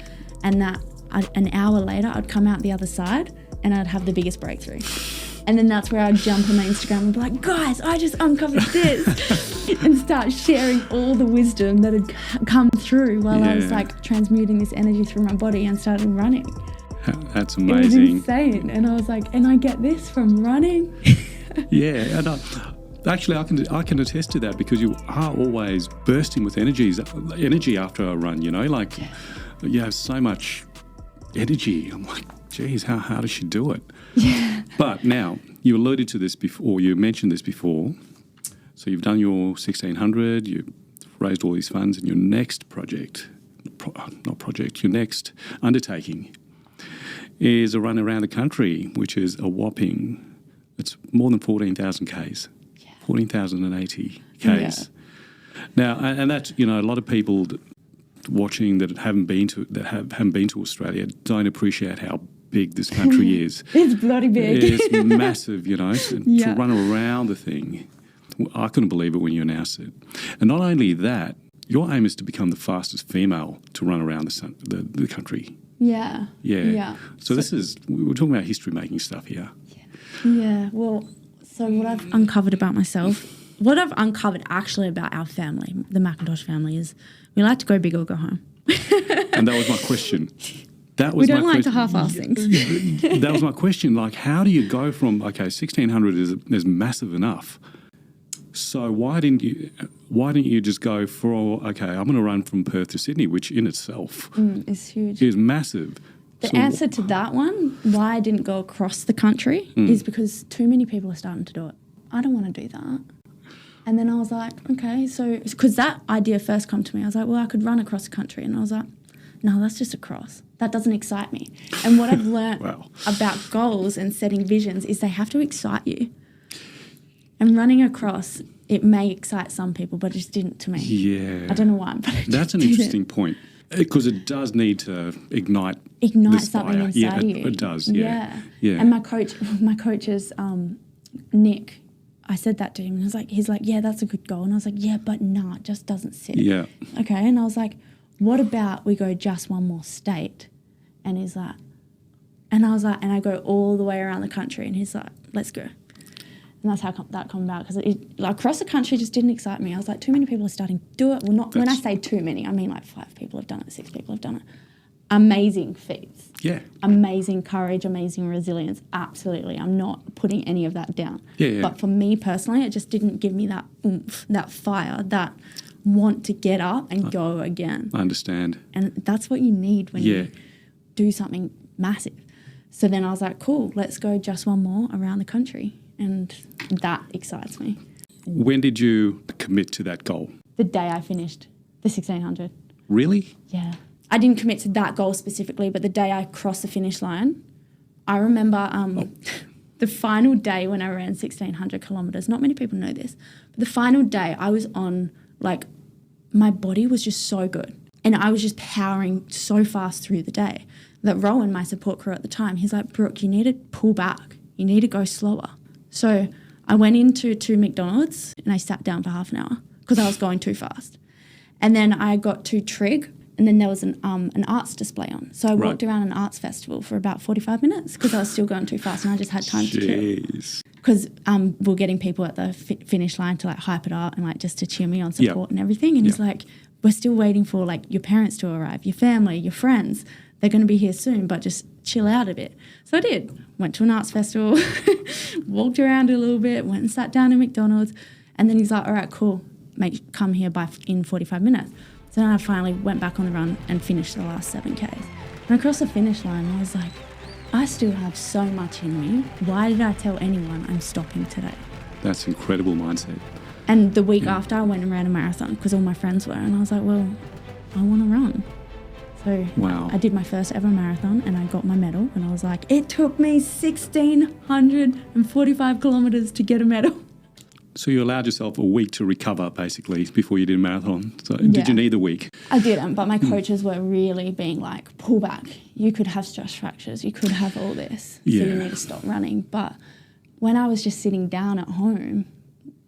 And that an hour later, I'd come out the other side and I'd have the biggest breakthrough. And then that's where I'd jump on my Instagram and be like, guys, I just uncovered this and start sharing all the wisdom that had come through while I was like transmuting this energy through my body and started running. That's amazing. It was insane. And I was like, and I get this from running. Yeah. And actually, I can attest to that because you are always bursting with energy after a run, you know, like you have so much energy. I'm like, geez, how does she do it? Yeah. But now, you alluded to this before, you mentioned this before. So you've done your 1,600, you've raised all these funds, and your next your next undertaking is a run around the country, which is a whopping, it's more than 14,000 Ks, 14,080 Ks. Yeah. Now, and that's, you know, a lot of people watching that haven't been to Australia don't appreciate how big this country is. It's bloody big. It's massive, you know, to run around the thing. I couldn't believe it when you announced it. And not only that, your aim is to become the fastest female to run around the country. Yeah. Yeah. So this is, we're talking about history-making stuff here. Yeah. Well, so what I've uncovered about myself, what I've uncovered actually about our family, the McIntosh family, is we like to go big or go home. And that was my question. That was we don't my like to question. half-ass things. That was my question. Like, how do you go from 1,600 is massive enough. So why didn't you just go for I'm going to run from Perth to Sydney, which in itself is huge. is massive. The answer to that one, why I didn't go across the country, is because too many people are starting to do it. I don't want to do that. And then I was like, okay, so because that idea first come to me, I was like, well, I could run across the country, and I was like, no, that's just a cross. That doesn't excite me. And what I've learned about goals and setting visions is they have to excite you. And running across, it may excite some people, but it just didn't to me. Yeah. I don't know why, but that's an interesting point, because it does need to ignite something inside you. It does, yeah. And my coach is Nick. I said that to him, and he's like, yeah, that's a good goal. And I was like, yeah, but nah, it just doesn't sit. Yeah. Okay, and I was like, what about we go just one more state? And he's like, and I was like, and I go all the way around the country, and he's like, let's go. And that's how that come about, because across the country just didn't excite me. I was like, too many people are starting to do it. Well, not when I say too many, I mean like 5 people have done it, 6 people have done it. Amazing feats. Yeah. Amazing courage, amazing resilience. Absolutely. I'm not putting any of that down. Yeah. But for me personally, it just didn't give me that oomph, that fire, that want to get up and go again. I understand. And that's what you need when you do something massive. So then I was like, cool, let's go just one more around the country. And that excites me. When did you commit to that goal? The day I finished the 1,600. Really? Yeah. I didn't commit to that goal specifically, but the day I crossed the finish line, I remember the final day when I ran 1,600 kilometres. Not many people know this, but the final day I was on, my body was just so good. And I was just powering so fast through the day that Rowan, my support crew at the time, he's like, Brooke, you need to pull back. You need to go slower. So I went into 2 McDonald's and I sat down for half an hour because I was going too fast. And then I got to Trig, and then there was an arts display on. So I walked around an arts festival for about 45 minutes because I was still going too fast and I just had time to chill. Because we're getting people at the finish line to hype it up and just to cheer me on, support and everything. And he's like, we're still waiting for your parents to arrive, your family, your friends. They're going to be here soon, but just chill out a bit. So I did. Went to an arts festival, walked around a little bit, went and sat down at McDonald's. And then he's like, all right, cool, come here in 45 minutes. So then I finally went back on the run and finished the last 7Ks. And across the finish line, I was like, I still have so much in me. Why did I tell anyone I'm stopping today? That's incredible mindset. And the week after, I went and ran a marathon because all my friends were. And I was like, well, I want to run. So I did my first ever marathon and I got my medal. And I was like, it took me 1,645 kilometres to get a medal. So you allowed yourself a week to recover, basically, before you did a marathon. So did you need the week? I didn't, but my coaches were really being like, pull back. You could have stress fractures. You could have all this. So you need to stop running. But when I was just sitting down at home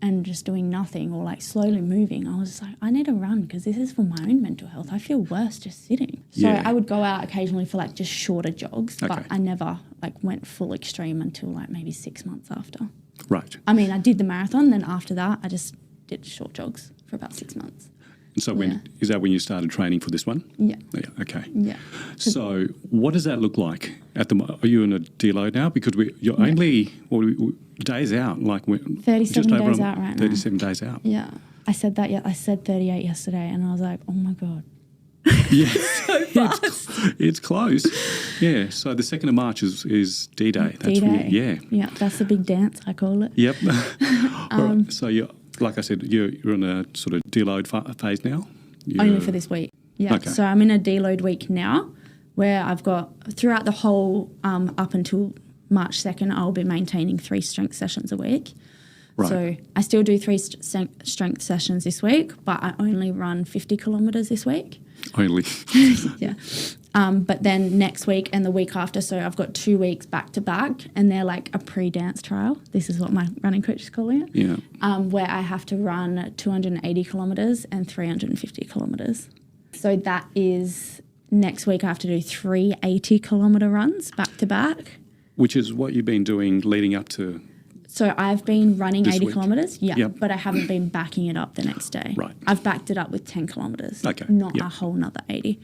and just doing nothing or slowly moving, I was like, I need to run because this is for my own mental health. I feel worse just sitting. So I would go out occasionally for just shorter jogs, but I never went full extreme until maybe 6 months after. Right. I mean, I did the marathon, then after that, I just did short jogs for about 6 months. And so is that when you started training for this one? Yeah. Okay. Yeah. So what does that look like? Are you in a deload now? Because you're only days out. 37 days out right now. 37 days out. Yeah. I said that. I said 38 yesterday, and I was like, oh my God. Yeah. So fast. It's close. Yeah. So the 2nd of March is D-Day. That's D-Day. Yeah, that's the big dance, I call it. Yep. All right. So like I said, you're in a sort of deload phase now? Only for this week. Yeah. Okay. So I'm in a deload week now where I've got, throughout the whole up until March 2nd, I'll be maintaining 3 strength sessions a week. Right. So I still do 3 strength sessions this week, but I only run 50 kilometres this week. Only. Yeah. But then next week and the week after, so I've got 2 weeks back to back, and they're like a pre-dance trial. This is what my running coach is calling it. Yeah. Where I have to run 280 kilometres and 350 kilometres. So that is next week I have to do 3 80-kilometre runs back to back. Which is what you've been doing leading up to. So I've been running 80 kilometres, but I haven't been backing it up the next day. Right. I've backed it up with 10 kilometres, okay. not a whole nother 80.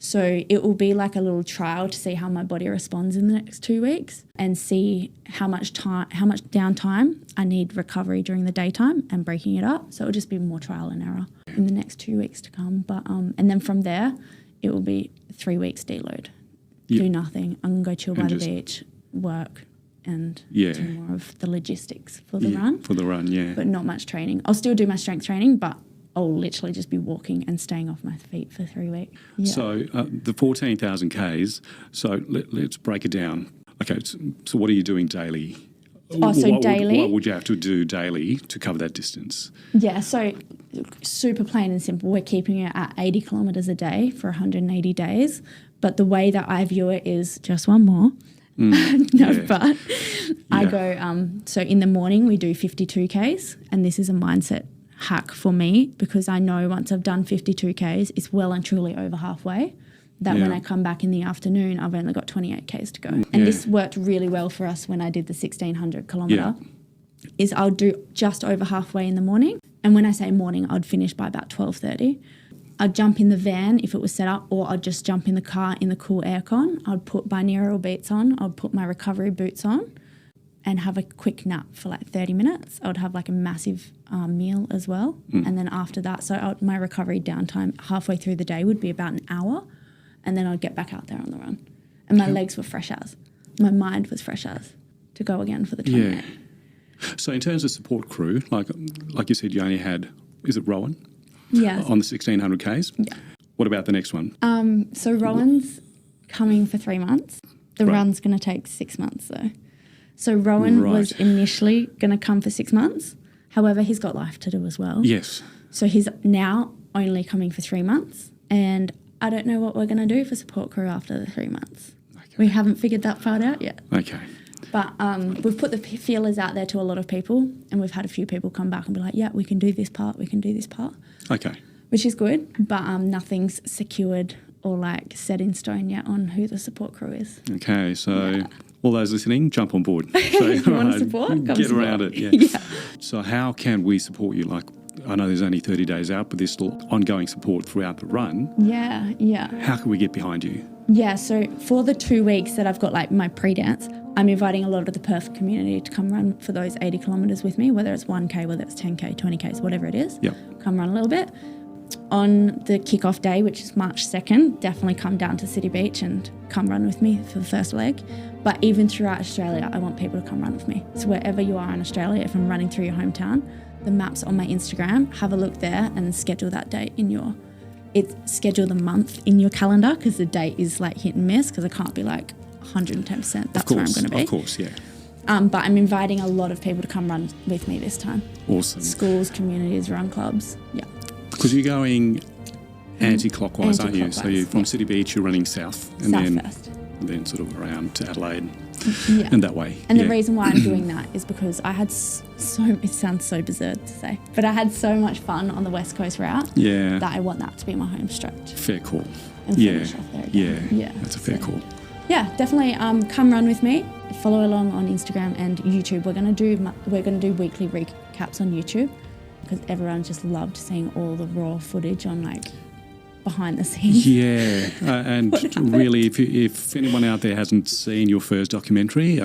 So it will be like a little trial to see how my body responds in the next 2 weeks and see how much downtime I need recovery during the daytime and breaking it up. So it'll just be more trial and error in the next 2 weeks to come. But and then from there, it will be 3 weeks deload. Do nothing. I'm going to go chill by the beach, work, and do more of the logistics for the run. For the run, yeah. But not much training. I'll still do my strength training, but I'll literally just be walking and staying off my feet for 3 weeks. Yeah. So the 14,000 Ks, so let's break it down. Okay, so what are you doing daily? Daily? What would you have to do daily to cover that distance? Yeah, so super plain and simple. We're keeping it at 80 kilometres a day for 180 days. But the way that I view it is just one more. But I go, so in the morning we do 52 Ks, and this is a mindset hack for me because I know once I've done 52 Ks, it's well and truly over halfway. When I come back in the afternoon, I've only got 28 Ks to go. And this worked really well for us when I did the 1,600 kilometre, is I'll do just over halfway in the morning. And when I say morning, I'd finish by about 12:30. I'd jump in the van if it was set up, or I'd just jump in the car in the cool aircon. I'd put binaural beats on. I'd put my recovery boots on and have a quick nap for like 30 minutes. I would have like a massive meal as well. And then after that, my recovery downtime halfway through the day would be about an hour, and then I'd get back out there on the run. And my legs were fresh as. My mind was fresh as to go again for the 28. Yeah. So in terms of support crew, like you said, you only had, is it Rowan? Yeah. On the 1,600 Ks? Yeah. What about the next one? So Rowan's coming for 3 months. The run's going to take 6 months though. So Rowan was initially going to come for 6 months. However, he's got life to do as well. Yes. So he's now only coming for 3 months. And I don't know what we're going to do for support crew after the 3 months. Okay. We haven't figured that part out yet. Okay. But we've put the feelers out there to a lot of people, and we've had a few people come back and be like, yeah, we can do this part, we can do this part. Okay. Which is good, but nothing's secured or like set in stone yet on who the support crew is. Okay, so all those listening, jump on board. So, you want to support? Come get support. around it, yeah. So how can we support you? Like, I know there's only 30 days out, but there's still ongoing support throughout the run. Yeah. How can we get behind you? Yeah, so for the 2 weeks that I've got like my pre-dance, I'm inviting a lot of the Perth community to come run for those 80 kilometres with me, whether it's 1K, whether it's 10K, 20Ks, whatever it is. Yep. Come run a little bit. On the kick-off day, which is March 2nd, definitely come down to City Beach and come run with me for the first leg. But even throughout Australia, I want people to come run with me. So wherever you are in Australia, if I'm running through your hometown, the map's on my Instagram, have a look there and schedule that date schedule the month in your calendar, because the date is like hit and miss, because I can't be like 110% that's where I'm going to be. Of course, yeah. But I'm inviting a lot of people to come run with me this time. Awesome. Schools, communities, run clubs, yeah. Because you're going anti-clockwise, aren't you? So you're from City Beach, you're running south, and then sort of around to Adelaide and that way. And the reason why I'm doing that is because I had it sounds so bizarre to say, but I had so much fun on the West Coast route that I want that to be my home stretch. Fair call. And finish off there again. Yeah, that's a fair call. Yeah, definitely come run with me. Follow along on Instagram and YouTube. We're going to do weekly recaps on YouTube, because everyone just loved seeing all the raw footage on like behind the scenes. Yeah, and really, if anyone out there hasn't seen your first documentary,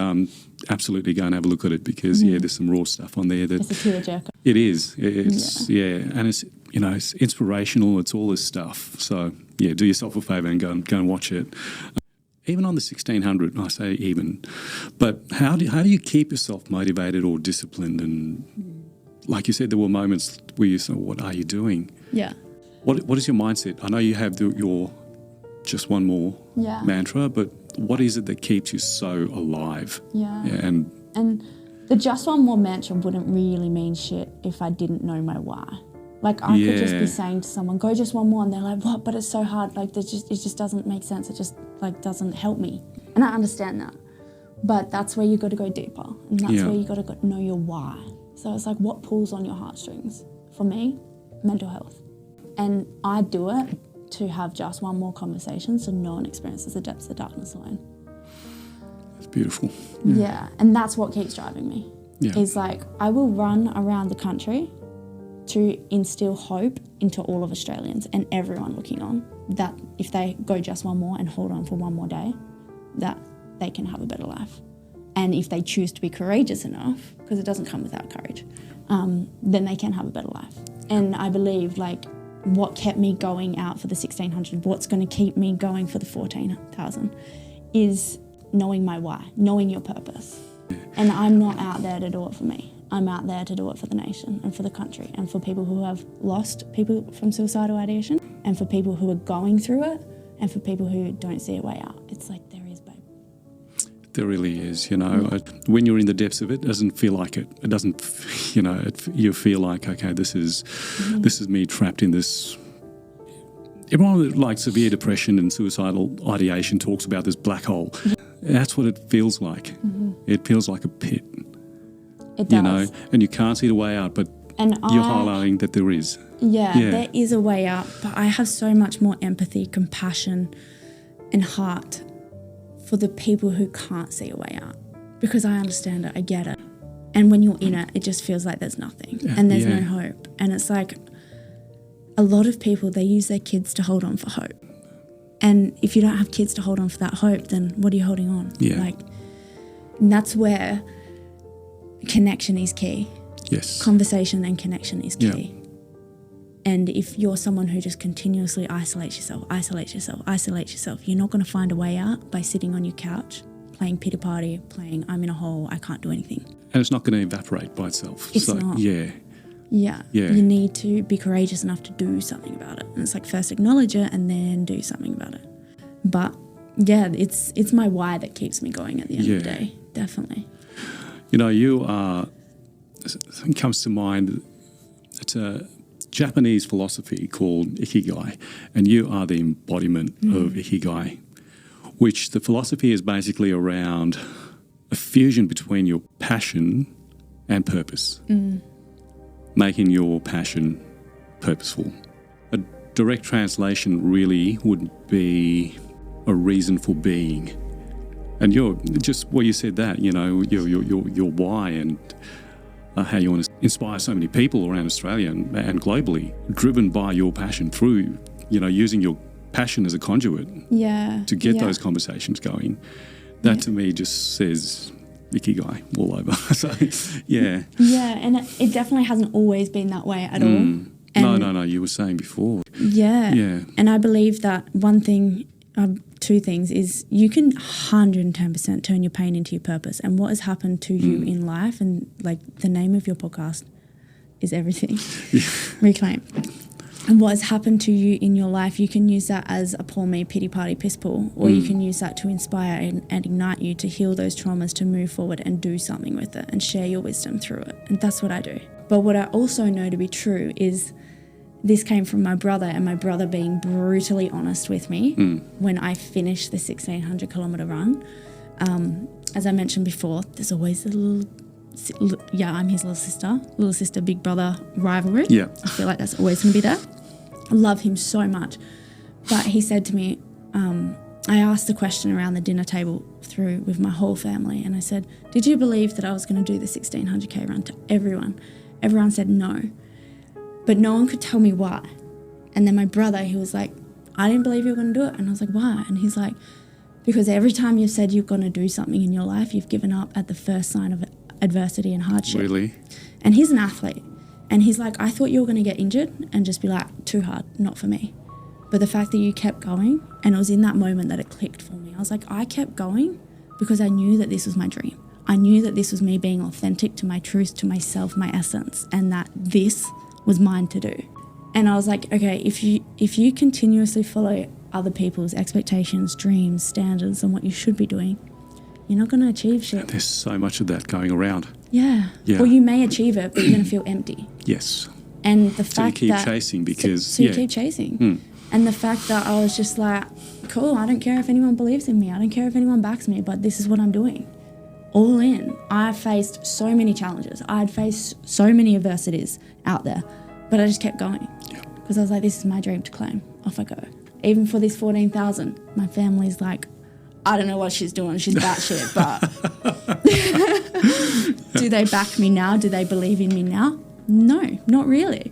absolutely go and have a look at it, because there's some raw stuff on there that it's a tearjerker. It is. It's and it's it's inspirational. It's all this stuff. So do yourself a favour and go and watch it. Even on the 1,600, I say even, but how do you keep yourself motivated or disciplined? And like you said, there were moments where you said, "What are you doing?" Yeah. What is your mindset? I know you have your just one more mantra, but what is it that keeps you so alive? And the just one more mantra wouldn't really mean shit if I didn't know my why. Like I could just be saying to someone, "Go just one more," and they're like, "What? But it's so hard. Like it just doesn't make sense. It just like doesn't help me." And I understand that, but that's where you got to go deeper, and that's where you got to know your why. So it's like, what pulls on your heartstrings? For me, mental health. And I do it to have just one more conversation so no one experiences the depths of darkness alone. It's beautiful. Yeah, and that's what keeps driving me. Is like, I will run around the country to instill hope into all of Australians and everyone looking on. that if they go just one more and hold on for one more day, that they can have a better life. And if they choose to be courageous enough, because it doesn't come without courage, then they can have a better life. And I believe, like, what kept me going out for the 1,600, what's going to keep me going for the 14,000 is knowing my why, knowing your purpose. And I'm not out there to do it for me. I'm out there to do it for the nation and for the country and for people who have lost people from suicidal ideation and for people who are going through it and for people who don't see a way out. It's like, there is, babe. There really is, you know. When you're in the depths of it, it doesn't feel like it. It doesn't, you know, you feel like, okay, this is me trapped in this. Everyone with like severe depression and suicidal ideation talks about this black hole. That's what it feels like. It feels like a pit. It does. You know, and you can't see the way out, but you're highlighting that there is. Yeah, there is a way out, but I have so much more empathy, compassion, and heart for the people who can't see a way out, because I understand it, I get it. And when you're in it, it just feels like there's nothing and there's no hope. And it's like a lot of people, they use their kids to hold on for hope. And if you don't have kids to hold on for that hope, then what are you holding on? Yeah. Like, and that's where connection is key. Yes. Conversation and connection is key. Yeah. And if you're someone who just continuously isolates yourself, you're not going to find a way out by sitting on your couch, playing pity party, playing I'm in a hole, I can't do anything. And it's not going to evaporate by itself. It's not. Yeah. You need to be courageous enough to do something about it. And it's like first acknowledge it and then do something about it. But yeah, it's my why that keeps me going at the end of the day, definitely. You know, you are, something comes to mind, it's a Japanese philosophy called Ikigai, and you are the embodiment of Ikigai, which the philosophy is basically around a fusion between your passion and purpose, making your passion purposeful. A direct translation really would be a reason for being. And you're just, well, you said that, you know, your why and how you want to inspire so many people around Australia and globally, driven by your passion through, you know, using your passion as a conduit to get those conversations going. That to me just says Ikigai all over. So, yeah. Yeah, and it definitely hasn't always been that way at all. No, you were saying before. Yeah. And I believe that one thing, two things, is you can 110% turn your pain into your purpose. And what has happened to you in life, and like the name of your podcast is everything. Reclaim. And what has happened to you in your life, you can use that as a poor me, pity party, piss poor, or you can use that to inspire and ignite you to heal those traumas, to move forward and do something with it and share your wisdom through it. And that's what I do. But what I also know to be true is this came from my brother, and my brother being brutally honest with me when I finished the 1,600 kilometre run. As I mentioned before, there's always a little, I'm his little sister, big brother rivalry. Yeah. I feel like that's always going to be there. I love him so much. But he said to me, I asked the question around the dinner table through with my whole family, and I said, did you believe that I was going to do the 1,600k run? To everyone. Everyone said no. But no one could tell me why. And then my brother, he was like, I didn't believe you were going to do it. And I was like, why? And he's like, because every time you've said you're going to do something in your life, you've given up at the first sign of adversity and hardship. Really? And he's an athlete. And he's like, I thought you were going to get injured and just be like, too hard, not for me. But the fact that you kept going, and it was in that moment that it clicked for me. I was like, I kept going because I knew that this was my dream. I knew that this was me being authentic to my truth, to myself, my essence, and that this was mine to do. And I was like, okay, if you continuously follow other people's expectations, dreams, standards, and what you should be doing, you're not going to achieve shit. There's so much of that going around. Yeah. Or you may achieve it, but you're going to feel empty. Yes. And the fact so you keep that chasing because so you keep chasing. And the fact that I was just like, cool, I don't care if anyone believes in me, I don't care if anyone backs me, but this is what I'm doing. All in. I faced so many challenges. I'd faced so many adversities out there, but I just kept going. Because I was like, this is my dream to claim. Off I go. Even for this 14,000, my family's like, I don't know what she's doing. She's batshit, but do they back me now? Do they believe in me now? No, not really.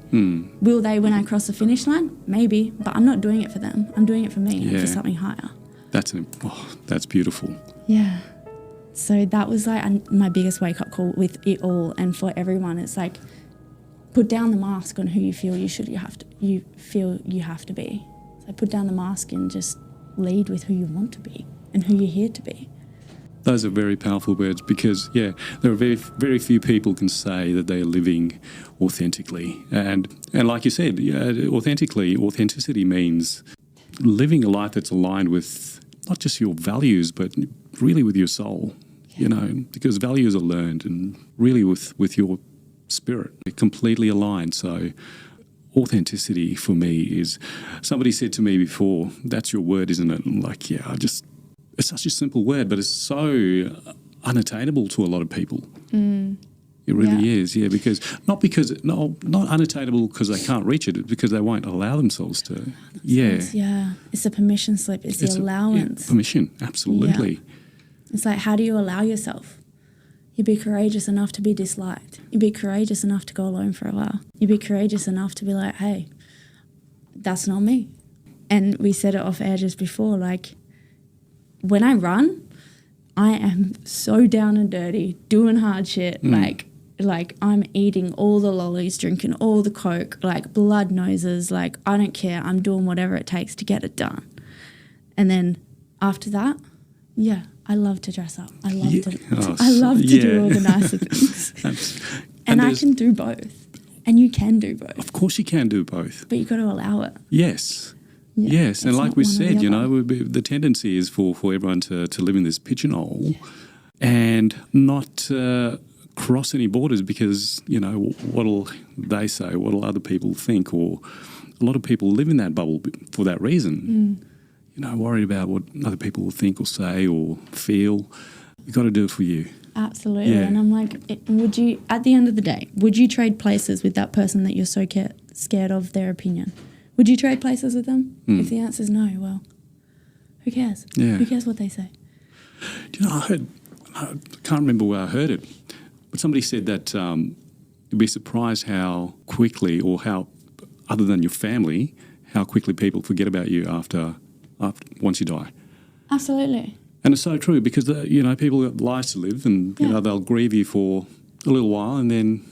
Will they when I cross the finish line? Maybe, but I'm not doing it for them. I'm doing it for me and for something higher. That's beautiful. Yeah. So that was like my biggest wake-up call with it all, and for everyone, it's like, put down the mask on who you feel you have to be. So put down the mask and just lead with who you want to be and who you're here to be. Those are very powerful words because, there are very, very few people can say that they are living authentically. And like you said, authenticity means living a life that's aligned with not just your values, but really with your soul, because values are learned and really with your spirit. They're completely aligned. So authenticity for me is, somebody said to me before, that's your word, isn't it? I'm like, it's such a simple word, but it's so unattainable to a lot of people. It really is, because not unattainable because they can't reach it, it's because they won't allow themselves to. It's a permission slip. It's the allowance. Permission, absolutely. Yeah. It's like, how do you allow yourself? You be courageous enough to be disliked. You be courageous enough to go alone for a while. You be courageous enough to be like, hey, that's not me. And we said it off air just before, like, when I run, I am so down and dirty, doing hard shit, like I'm eating all the lollies, drinking all the Coke, like blood noses, like I don't care, I'm doing whatever it takes to get it done. And then after that, I love to dress up. I love to do all the nicer things. and I can do both. And you can do both. Of course you can do both. But you've got to allow it. Yes. Yes, and like we said, the tendency is for everyone to live in this pigeonhole and not cross any borders because, what'll they say, what'll other people think, or a lot of people live in that bubble for that reason, worried about what other people will think or say or feel. You've got to do it for you. Absolutely, and I'm like, would you, at the end of the day, would you trade places with that person that you're so scared of their opinion? Would you trade places with them? If the answer is no, well, who cares? Yeah. Who cares what they say? I can't remember where I heard it, but somebody said that you'd be surprised how quickly, or how, other than your family, how quickly people forget about you after once you die. Absolutely. And it's so true because, people have lives to live and, they'll grieve you for a little while and then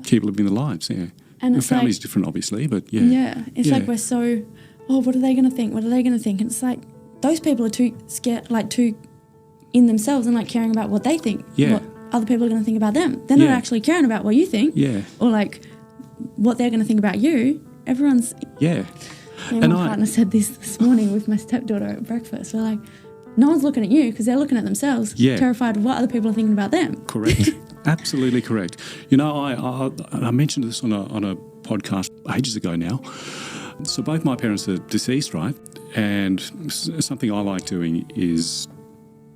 keep living their lives, And your it's family's like, different, obviously, but it's like we're so, what are they going to think? What are they going to think? And it's like, those people are too scared, like too in themselves and like caring about what they think. What other people are going to think about them. They're not actually caring about what you think. Or like what they're going to think about you. Everyone's. My partner said this morning with my stepdaughter at breakfast. We're like, no one's looking at you because they're looking at themselves, terrified of what other people are thinking about them. Correct. Absolutely correct. I mentioned this on a podcast ages ago now. So both my parents are deceased, right? And something I like doing is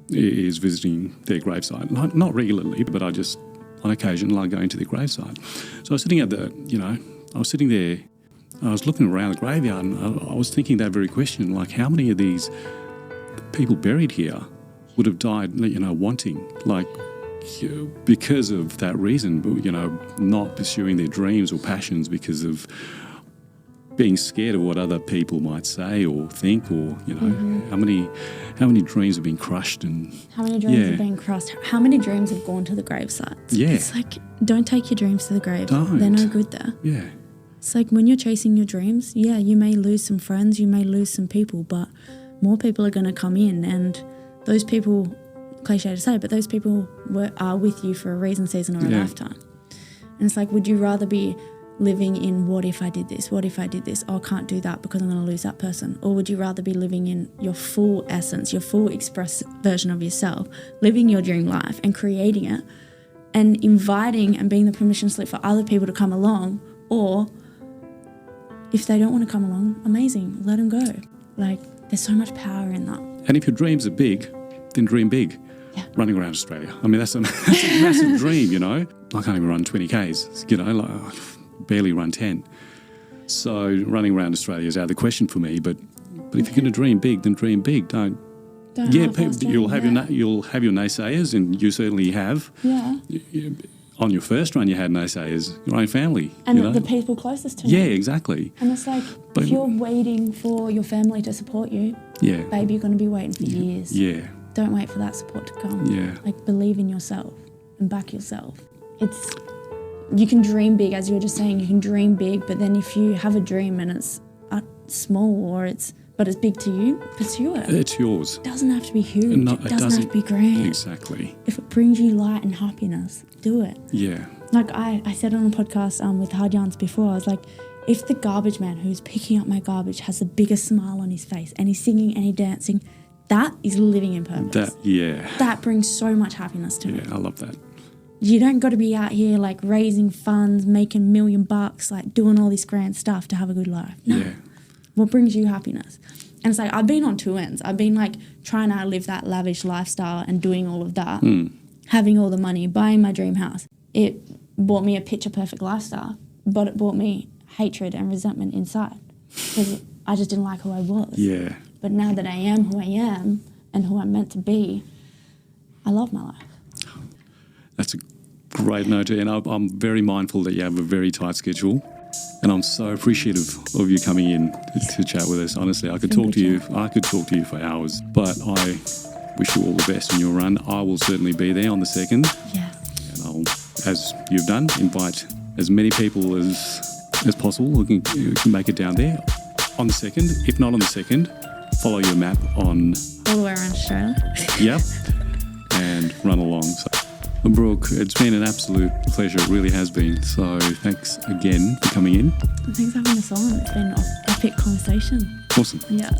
visiting their gravesite. Not regularly, but I just, on occasion, like going to their gravesite. So I was sitting there, I was looking around the graveyard and I was thinking that very question, like how many of these people buried here would have died, wanting, like, because of that reason, not pursuing their dreams or passions because of being scared of what other people might say or think, or how many dreams have been crushed, and how many dreams have been crushed, how many dreams have gone to the gravesites. It's like, don't take your dreams to the grave. They're no good there. It's like when you're chasing your dreams, you may lose some friends, you may lose some people, but more people are going to come in, and those people, cliche to say, but those people are with you for a reason, season, or a lifetime. And it's like, would you rather be living in what if I did this? What if I did this? Oh, I can't do that because I'm going to lose that person. Or would you rather be living in your full essence, your full express version of yourself, living your dream life and creating it and inviting and being the permission slip for other people to come along? Or if they don't want to come along, amazing, let them go. Like, there's so much power in that. And if your dreams are big, then dream big. Running around Australia. I mean, that's a massive dream, I can't even run 20 Ks, I barely run 10. So running around Australia is out of the question for me, but if you're going to dream big, then dream big. Don't people, you'll have your naysayers, and you certainly have. on your first run you had naysayers, your own family. And you know? the people closest to me. Yeah, exactly. And it's like, But- if you're waiting for your family to support you, Yeah. baby, you're going to be waiting for years. Yeah. Don't wait for that support to come. Yeah. Like, believe in yourself and back yourself. You can dream big, as you were just saying, you can dream big, but then if you have a dream and it's small but it's big to you, pursue it. It's yours. It doesn't have to be huge. No, it doesn't have to be grand. Exactly. If it brings you light and happiness, do it. Yeah. Like I said on a podcast with Hard Yarns before, I was like, if the garbage man who's picking up my garbage has the biggest smile on his face and he's singing and he's dancing, that is living in purpose. That brings so much happiness to me. Yeah, I love that. You don't got to be out here like raising funds, making $1 million, like doing all this grand stuff to have a good life. No. Yeah. What brings you happiness? And it's like, I've been on two ends. I've been like trying to live that lavish lifestyle and doing all of that, having all the money, buying my dream house. It bought me a picture perfect lifestyle, but it brought me hatred and resentment inside because I just didn't like who I was. Yeah. But now that I am who I am and who I'm meant to be, I love my life. That's a great note, and I'm very mindful that you have a very tight schedule, and I'm so appreciative of you coming in to chat with us. Honestly, I could talk to you for hours, but I wish you all the best in your run. I will certainly be there on the 2nd. Yes. And I'll, as you've done, invite as many people as possible who can make it down there on the 2nd. If not on the 2nd, follow your map on All the way around Australia. Yep, and run along. So, Brooke, it's been an absolute pleasure. It really has been. So thanks again for coming in. Thanks for having us on. It's been an epic conversation. Awesome. Yeah.